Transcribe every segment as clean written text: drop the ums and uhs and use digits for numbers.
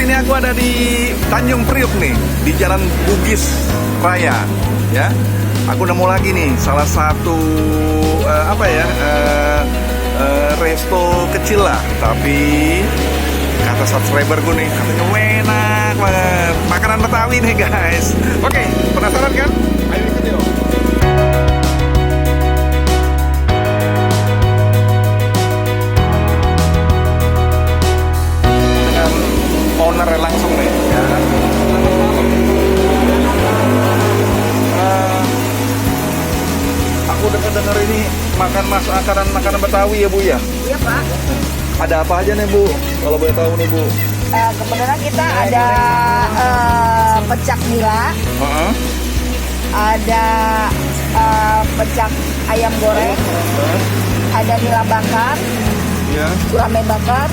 ini aku ada di Tanjung Priuk nih, di Jalan Bugis Raya, ya. Aku nemu lagi nih salah satu resto kecil lah, tapi kata subscriber gue nih katanya enak banget, makanan Betawi nih guys. Oke, penasaran kan? Ayo ikut yuk. Dengan owner langsung nih, ya. Aku dengar ini makanan Betawi ya Bu ya? Iya Pak. Ada apa aja nih Bu? Kalau boleh tahu nih Bu? Kebetulan kita ada pecak nila, ada pecak ayam goreng, ada nila bakar, Ya. gurame bakar,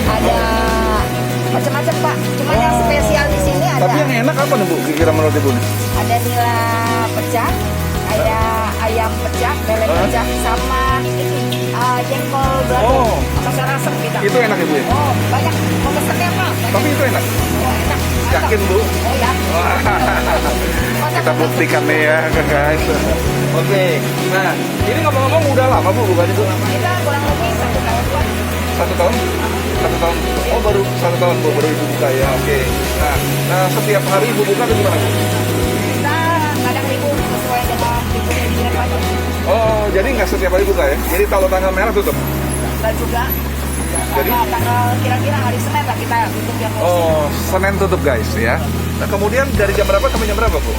ada macam-macam Pak. Cuma yang spesial di sini ada. Tapi yang enak apa nih Bu? Kira-kira menurut Ibu nih? Ada nila pecak, ada ayam pecak, lele pecak, sama ini jengkol belado, rasa asam kita. Itu enak ya Bu ya? Oh, banyak pemesannya Pak. Tapi itu enak. Oh, enak. Yakin Bu? Oh ya. Kita buktikan nih ya guys. Oke. Nah, ini ngomong-ngomong udah lama Bu bukannya Bu? Kita kurang lebih 1 tahun Pak. 1 tahun? 1 tahun. Oh baru 1 tahun Bu baru Ibu buka ya. Oke. Nah setiap hari Ibu buka atau gimana Bu? Kita kadang libur sesuai dengan liburnya di Grab aja. Oh jadi nggak setiap hari buka ya? Jadi kalau tanggal merah tutup? Dan juga Jadi? karena tanggal kira-kira hari Senin lah kita tutup yang bersih. Oh Senin tutup guys ya. Nah kemudian dari jam berapa sampai jam berapa Bu?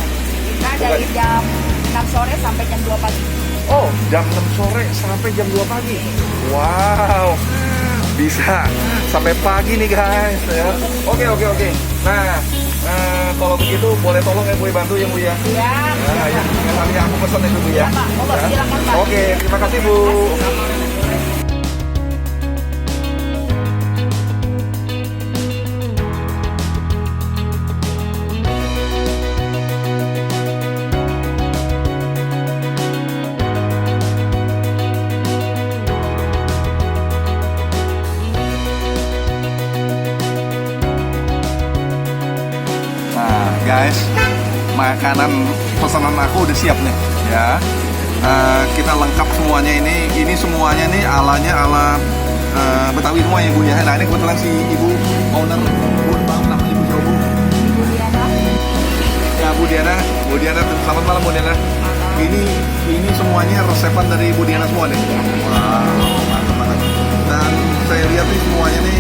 Kita dari jam 6 sore sampai jam 2 pagi. Oh, jam 6 sore sampai jam 2 pagi. Wow, bisa sampai pagi nih guys ya. Oke. Nah, kalau begitu boleh tolong ya Bu bantu ya Bu ya. Iya. Nah, ya, yang aku pesan itu Bu ya. Ya, Pak. Monggo, Ya. silakan, Pak. Oke, terima kasih Bu. Guys, makanan pesanan aku udah siap nih ya. Kita lengkap semuanya ini semuanya nih ala Betawi semua ya Bu ya. Nah ini kebetulan si Ibu owner, Bu tahu namanya Ibu siapa Bu? Ibu Diana. Ya Bu Diana, selamat malam Bu Diana. Ini semuanya resepan dari Ibu Diana semua nih. Wow, mantap banget. Dan saya lihat nih semuanya nih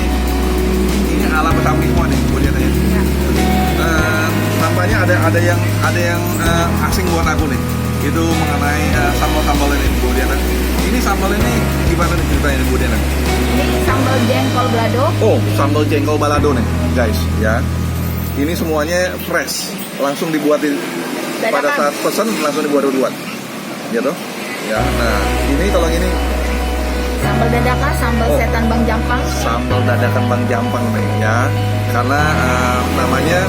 ini ala Betawi semua nih Bu Diana ya. Nampaknya ada yang asing buat aku nih. Itu mengenai sambal ini Bu Diana. Ini sambal ini gimana nih ceritanya Bu Diana? Ini sambal jengkol balado. Oh, sambal jengkol balado nih, guys, ya. Ini semuanya fresh, langsung dibuatin pada saat pesan langsung dibuat. Gitu. Ya. Nah, ini kalau ini Sambal dadakan, sambal setan Bang Jampang. Sambal dadakan Bang Jampang nih ya. Karena namanya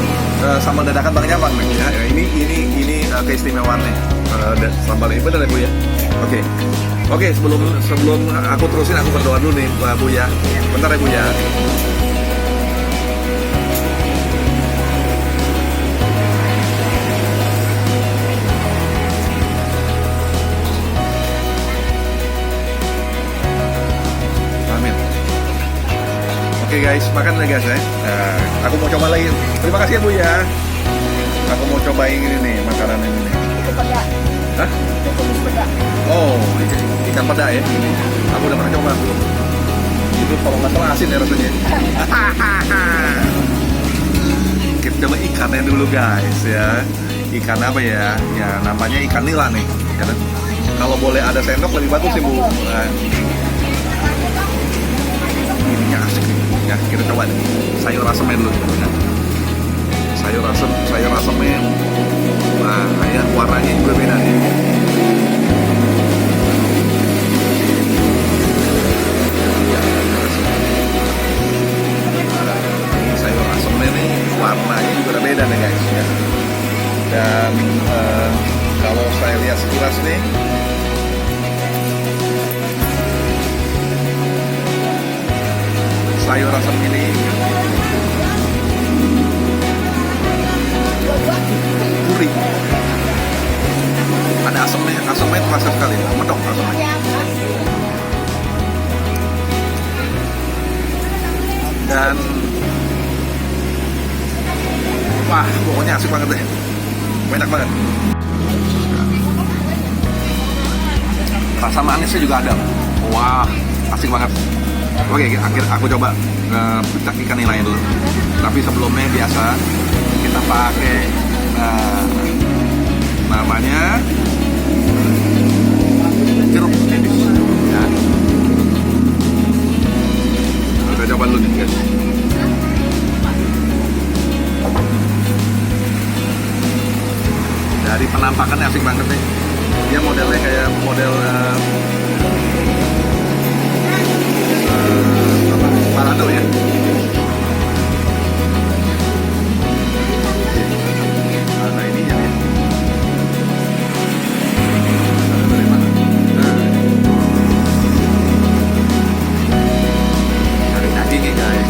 sambal dadakan Bang Jampang nih ya. Ini keistimewaan nih. Sambal ini benar ya Bu ya? Oke, sebelum aku terusin aku berdoa dulu nih Bu ya. Bentar ya Bu ya. Amin. Oke guys, makan ya guys ya. Aku mau coba lagi. Terima kasih ya Bu ya. Aku mau cobain ini nih, makanan ini nih. Itu peda. Hah? Itu tumis peda. Oh, ikan peda ya. Aku udah pernah coba belum. Itu kalau nggak salah asin ya rasanya. Kita coba ikannya dulu guys ya. Ikan apa ya? Ya namanya ikan nila nih. Ya, kalau boleh ada sendok lebih bagus sih Bu. Nah, ininya asik nih. Ya kita coba nih. Sayur asemnya dulu. Nah, sayur asemnya. Nah, kayak warnanya juga beda nih. Ini sayur asemnya nih warnanya juga beda nih guys ya. Dan kalau saya lihat sekilas nih, sayur asam ini terasa sekali, medok rasanya. Dan wah, pokoknya asik banget deh, banyak banget. Rasa manisnya juga ada. Wah, asik banget. Oke, akhir aku coba pecak ikan nila dulu. Tapi sebelumnya biasa kita pakai namanya jeruk nipis. Ya. Kita coba dulu nih, guys. Dari penampakannya asik banget nih. Dia modelnya kayak model balado ya. Nah ini ya. Dari mana? Dari dagingnya guys.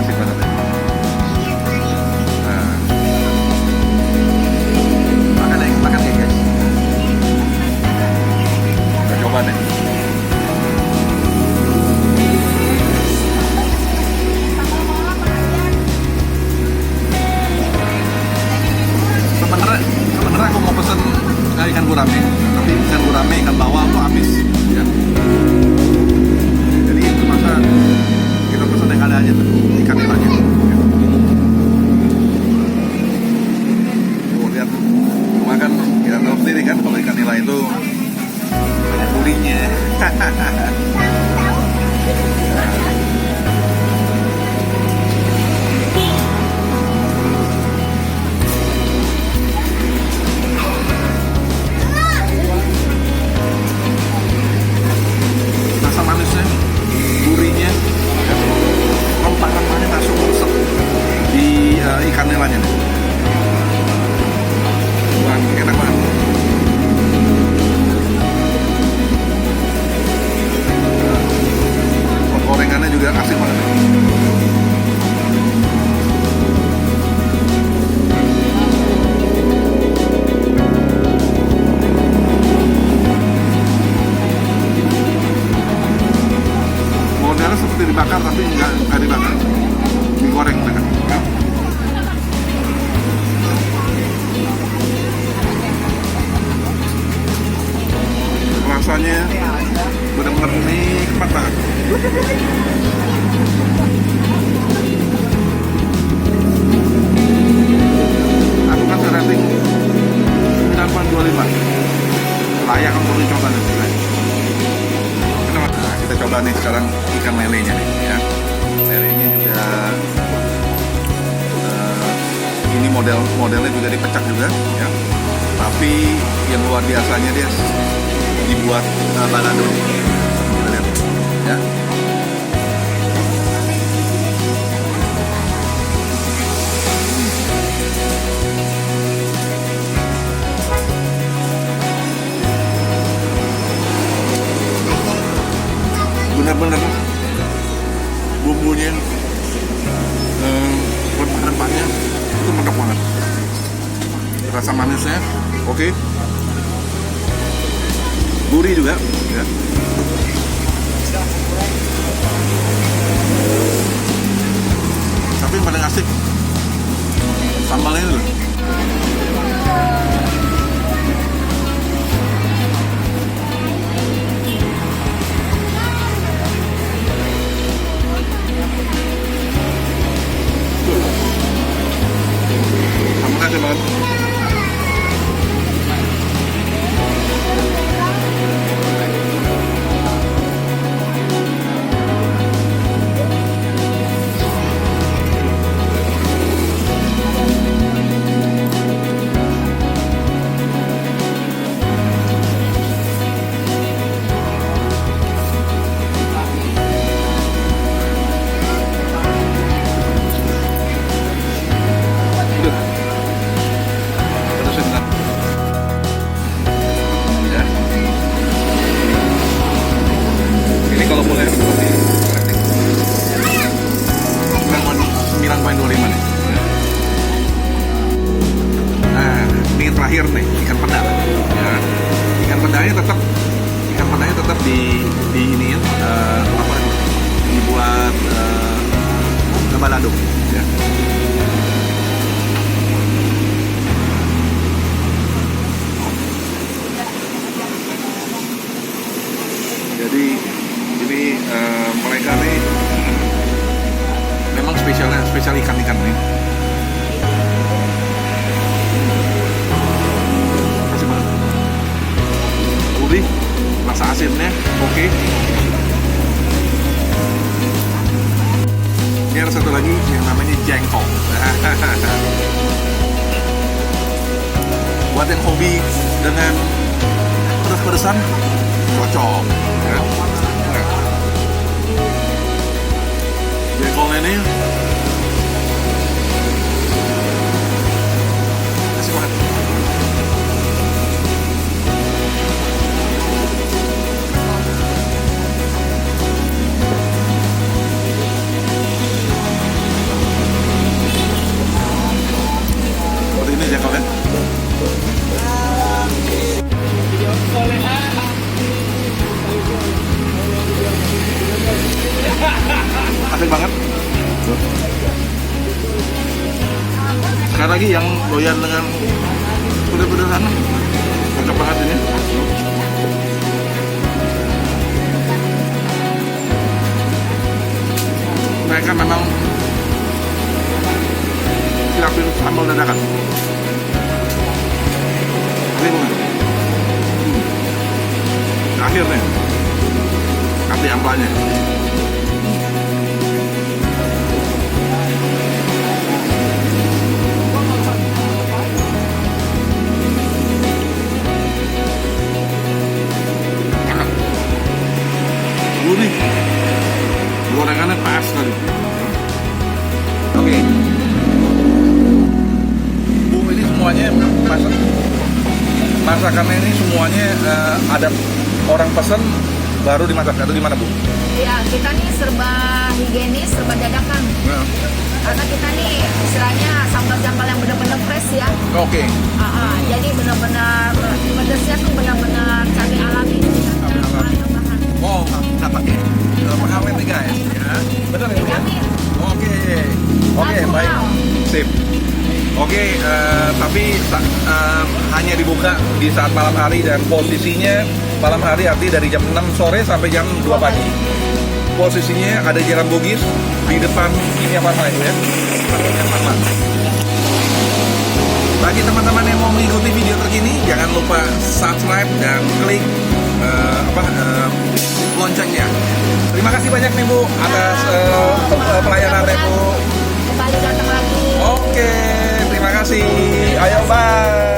Asik banget ya. Makan ya guys. Kita coba deh. Sebenarnya aku mau pesen ikan gurame, tapi ikan gurame, ikan bawal tuh habis ya. Jadi itu masa kita pesen yang ada aja tuh, ikan nilanya. Lihat, cuma kan kita tahu sendiri kan kalau ikan nila itu banyak durinya. Rasa manisnya, gurihnya, rempah-rempahnya masuk meresap di ikan nilanya nih. Wah, enak banget. Gorengannya juga asik banget. Modelnya seperti dibakar tapi nggak dibakar, digoreng kan. Rasanya benar-benar nikmat banget. Aku kasih rating 9.25. Layak untuk dicoba nih guys. Nah, kita coba nih sekarang ikan lelenya nih ya. Lelenya juga ini modelnya juga dipecak juga ya. Tapi yang luar biasanya dia dibuat balado. Kita lihat ya. Benar-benar bumbunya, rempah-rempahnya itu mantap banget. Rasa manisnya oke. Gurih juga ya. Tapi yang paling asik sambalnya itu. Sambalnya asik banget. terakhir nih, ikan peda. Ya. Ikan pedanya tetap di ini ya, apa dibuat balado ya. Jadi ini mereka nih memang spesial ikan-ikan nih. Kasih banget. Gurih, rasa asinnya oke. Ini ada satu lagi yang namanya jengkol. Buat yang hobi dengan pedas-pedasan cocok. Ya. Jengkol ini kasih banget. Seperti ini jengkolnya. Asik banget. Sekali lagi yang doyan dengan pedas-pedasan cocok banget ini. Mereka memang siapin sambal dadakan. Ini bukan. Akhir nih, kasih ampalnya. Gurih, gorengannya pas tadi. Oke, Bu, ini semuanya masakannya ini semuanya ada orang pesan baru dimasak atau gimana, Bu? Ya, kita nih serba higienis, serba dadakan. Nah. Karena kita nih istilahnya sambal-sambal yang benar-benar fresh ya. Oke. Jadi benar-benar pedasnya tuh benar-benar kami alami. Kami alami. Oh, nggak pakai pengawet nih guys, ya. Benar ya, Bu? Ya? Oke, baik, sip. Oke, tapi hanya dibuka di saat malam hari dan posisinya malam hari arti dari jam 6 sore sampai jam 2 pagi. Posisinya ada Jalan Bugis di depan Kimia Farma itu ya. Kimia Farma. Bagi teman-teman yang mau mengikuti video terkini, jangan lupa subscribe dan klik loncengnya. Terima kasih banyak nih Bu atas pelayanannya Bu. Kembali datang lagi. Oke, terima kasih. Ayo bye.